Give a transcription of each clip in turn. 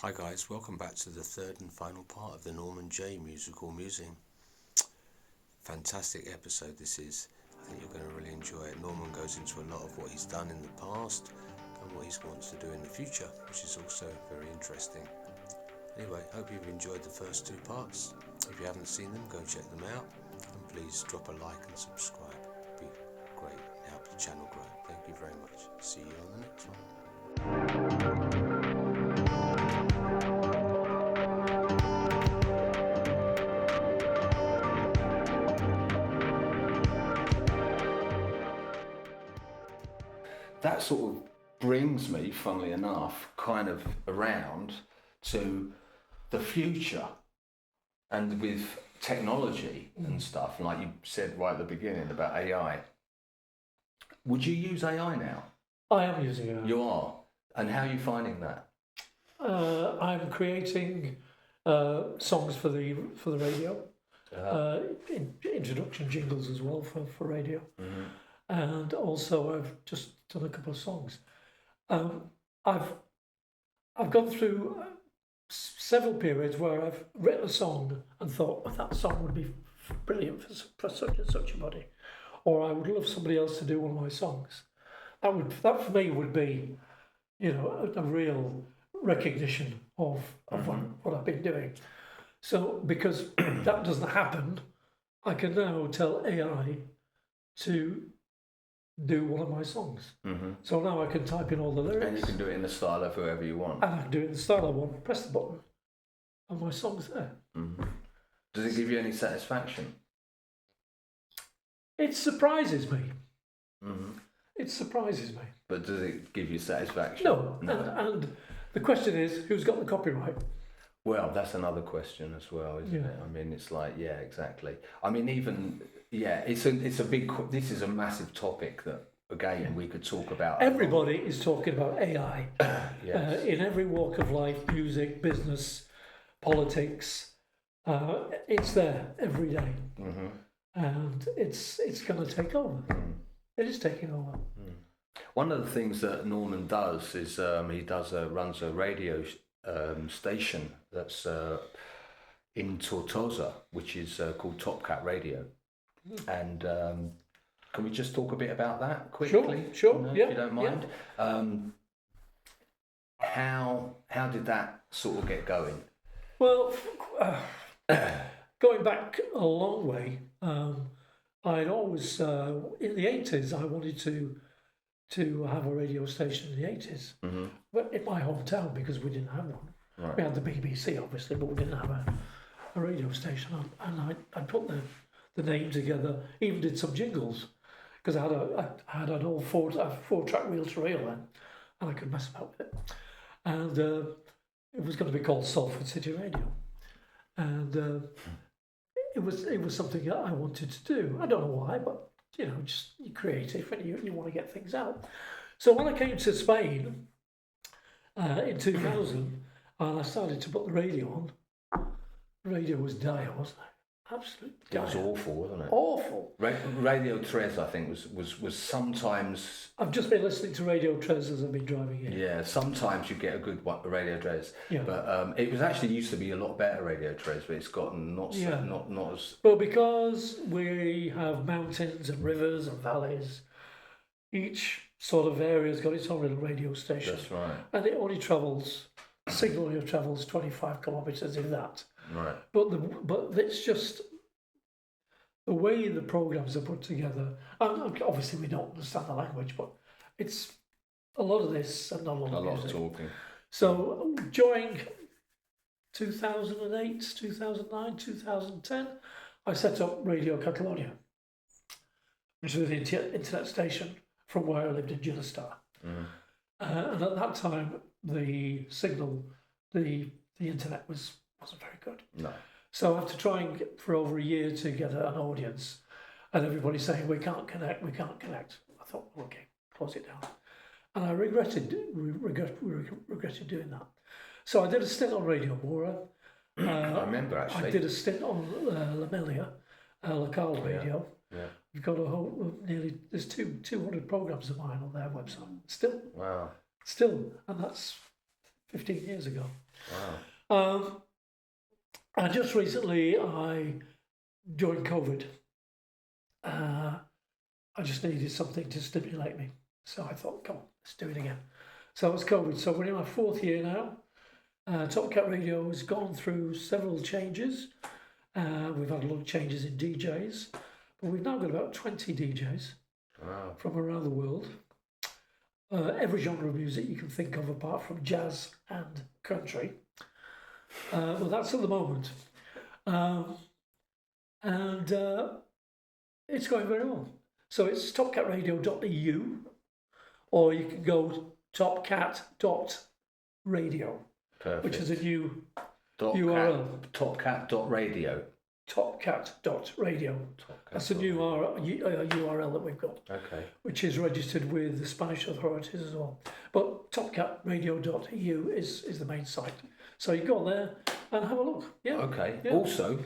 Hi guys, welcome back to the third and final part of the Norman Jay musical Musing. Fantastic episode this is. I think you're going to really enjoy it. Norman goes into a lot of what he's done in the past and what he wants to do in the future, which is also very interesting. Anyway, hope you've enjoyed the first two parts. If you haven't seen them, go check them out, and please drop a like and subscribe. It'd be great and help the channel grow. Thank you very much. See you on the next one. That sort of brings me, funnily enough, kind of around to the future and with technology and stuff, like you said right at the beginning about AI. Would you use AI now? I am using it. You are? And how are you finding that? I'm creating songs for the radio, introduction jingles as well for radio, and also I've just done a couple of songs. I've gone through several periods where I've written a song and thought, well, that song would be brilliant for such and such a body, or I would love somebody else to do one of my songs. That for me would be, a real recognition of what I've been doing. So because that doesn't happen, I can now tell AI to do one of my songs. So now I can type in all the lyrics. And you can do it in the style of whoever you want. And I can do it in the style I want, press the button, and my song's there. Does it give you any satisfaction? It surprises me. It surprises me. But does it give you satisfaction? No. And the question is, who's got the copyright? Well, that's another question as well, isn't it? I mean, it's like, yeah, exactly. I mean, it's a big. This is a massive topic that again we could talk about. Everybody is talking about AI. Yes. In every walk of life, music, business, politics, it's there every day, and it's going to take over. It is taking over. One of the things that Norman does is he runs a radio station that's in Tortosa, which is called Topcat Radio. And can we just talk a bit about that quickly? Sure. If you don't mind. How did that sort of get going? Well, going back a long way, I'd always in the 80s I wanted to have a radio station in the 80s, but in my hometown, because we didn't have one. Right. We had the BBC obviously, but we didn't have a radio station, and I put the name together, even did some jingles, because I had an old four-track reel-to-reel then, and I could mess about with it, and it was going to be called Salford City Radio, and it was something that I wanted to do. I don't know why, but just you're creative and you want to get things out. So when I came to Spain in 2000, and I started to put the radio on, the radio was dire, wasn't it? Absolutely dire. It was awful, wasn't it? Awful. Radio Tres, I think, was sometimes. I've just been listening to Radio Tres as I've been driving in. Yeah, sometimes you get a good Radio Tres. Yeah. But it was actually used to be a lot better Radio Tres, but it's gotten not as. Well, because we have mountains and rivers and valleys, each sort of area's got its own little radio station. That's right. And it only signal only travels 25 kilometres in that. Right. But it's just the way the programs are put together. And obviously we don't understand the language, but it's a lot of this and not a lot of music. A lot of talking. So during 2008, 2009, 2010, I set up Radio Catalonia, which was the internet station from where I lived in Ginestar. And at that time, the signal, the internet wasn't very good. No. So after trying for over a year to get an audience, and everybody saying we can't connect, I thought, okay, close it down. And I regretted doing that. So I did a stint on Radio Mora. I remember actually. I did a stint on La Melia, local radio. Yeah. We've got a whole there's 200 programs of mine on their website still. Wow. Still, and that's 15 years ago. Wow. And just recently, during COVID, I just needed something to stimulate me. So I thought, come on, let's do it again. So it was COVID. So we're in our 4th year now. Topcat Radio has gone through several changes. We've had a lot of changes in DJs, but we've now got about 20 DJs from around the world. Every genre of music you can think of apart from jazz and country. Well, that's at the moment. And it's going very well. So it's topcatradio.eu, or you can go topcat.radio, Perfect. which is a new URL. Topcat.radio. Topcat.radio. That's a new URL that we've got. Okay. Which is registered with the Spanish authorities as well. But topcatradio.eu is the main site. So you go on there and have a look. Yeah. Okay. Yeah. Also,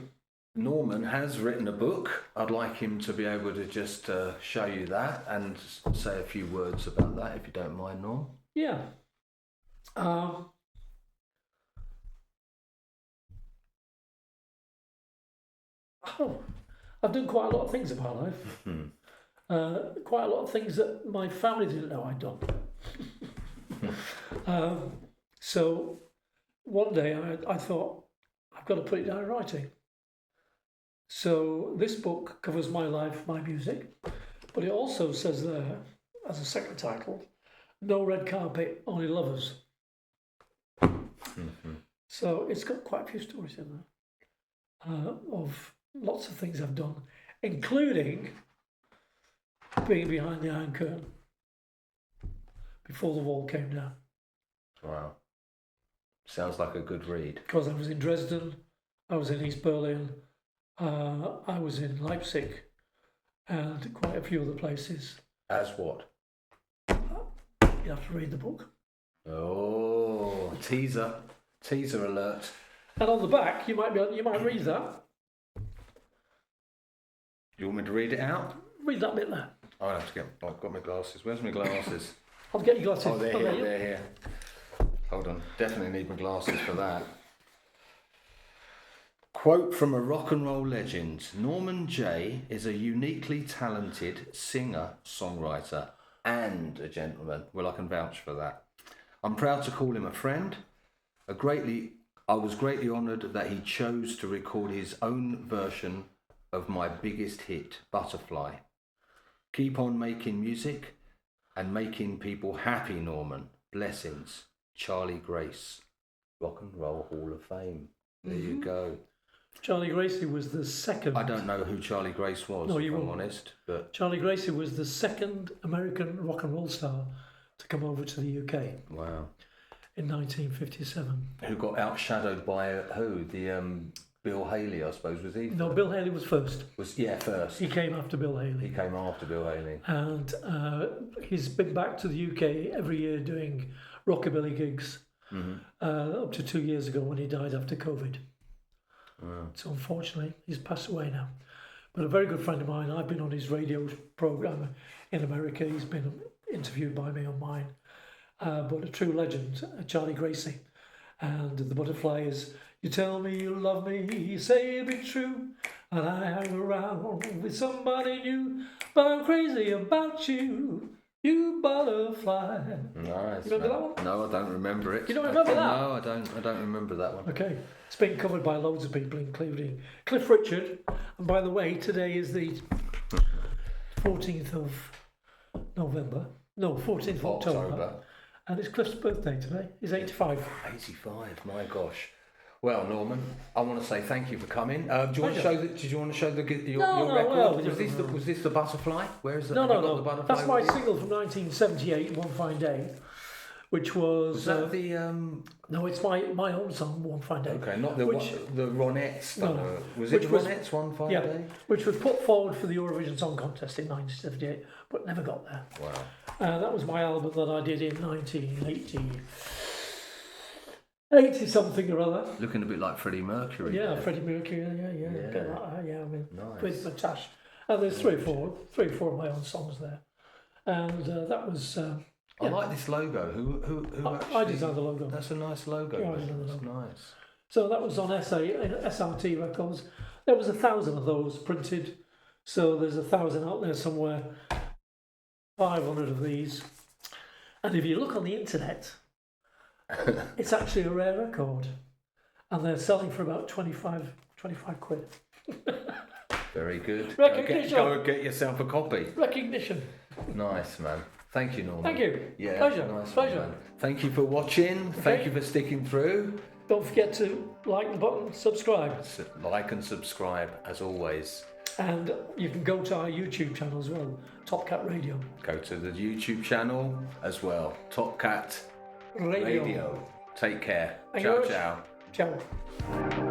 Norman has written a book. I'd like him to be able to just show you that and say a few words about that, if you don't mind, Norm. Yeah. I've done quite a lot of things in my life. Quite a lot of things that my family didn't know I'd done. So one day I thought, I've got to put it down in writing. So this book covers my life, my music, but it also says there, as a second title, No Red Carpet, Only Lovers. So it's got quite a few stories in there of lots of things I've done, including being behind the Iron Curtain before the wall came down. Wow. Sounds like a good read. Because I was in Dresden, I was in East Berlin, I was in Leipzig, and quite a few other places. As what? You have to read the book. Oh, teaser alert. And on the back, you might read that. You want me to read it out? Read that bit there. I'll have to I've got my glasses. Where's my glasses? I'll get your glasses. Oh, they're here, they're here. Hold on, definitely need my glasses for that. Quote from a rock and roll legend: Norman Jay is a uniquely talented singer, songwriter, and a gentleman. Well, I can vouch for that. I'm proud to call him a friend. I was greatly honoured that he chose to record his own version of my biggest hit, Butterfly. Keep on making music and making people happy, Norman. Blessings. Charlie Grace, Rock and Roll Hall of Fame. There you go. Charlie Gracie was the second. I don't know who Charlie Grace was, No, if you I'm won't. honest. But Charlie Gracie was the second American rock and roll star to come over to the UK wow. in 1957. Who got outshadowed by who? The Bill Haley, I suppose, was he? No, Bill Haley was first. First. He came after Bill Haley. He came after Bill Haley. And he's been back to the UK every year doing rockabilly gigs up to 2 years ago when he died after COVID. Wow. So unfortunately, he's passed away now. But a very good friend of mine, I've been on his radio program in America. He's been interviewed by me on mine. But a true legend, Charlie Gracie. And the Butterfly is, you tell me you love me, you say it be true, and I hang around with somebody new, but I'm crazy about you, you butterfly. Nice. You remember that one? No, I don't remember it. You don't remember that? No, I don't remember that one. Okay. It's been covered by loads of people, including Cliff Richard. And by the way, today is the 14th of November. No, 14th of October. And it's Cliff's birthday today. He's 85. 85, my gosh. Well, Norman, I want to say thank you for coming. Do you want to show the? Did you want to show your record? Well, was this the Butterfly? Where is it? No. The Butterfly That's my with you? single from 1978, One Fine Day, which was. Was that the? No, it's my own song, One Fine Day. Okay, not the Ronettes. No. Was it Which the was- Ronettes? One Fine Yeah, Day. which was put forward for the Eurovision Song Contest in 1978, but never got there. Wow. That was my album that I did in 1980 something or other. Looking a bit like Freddie Mercury. Yeah, there. Freddie Mercury. Yeah. Yeah. Get that, yeah. I mean, Nice. with Matash, and there's three or four of my own songs there, and that was I like this logo. Who I actually... designed the logo. That's a nice logo. Yeah, I designed the That's logo. nice. So that was on SRT Records. There was 1,000 of those printed. So there's 1,000 out there somewhere. 500 of these. And if you look on the internet, it's actually a rare record. And they're selling for about 25 quid. Very good. Recognition. Go and get yourself a copy. Recognition. Nice, man. Thank you, Norman. Thank you. Yeah, Pleasure. nice Pleasure. one, man. Thank you for watching. Thank you for sticking through. Don't forget to like the button, subscribe. Like and subscribe, as always. And you can go to our YouTube channel as well, Topcat Radio. Go to the YouTube channel as well. Topcat Radio. Take care. Thank you Ciao, very much. ciao. Ciao.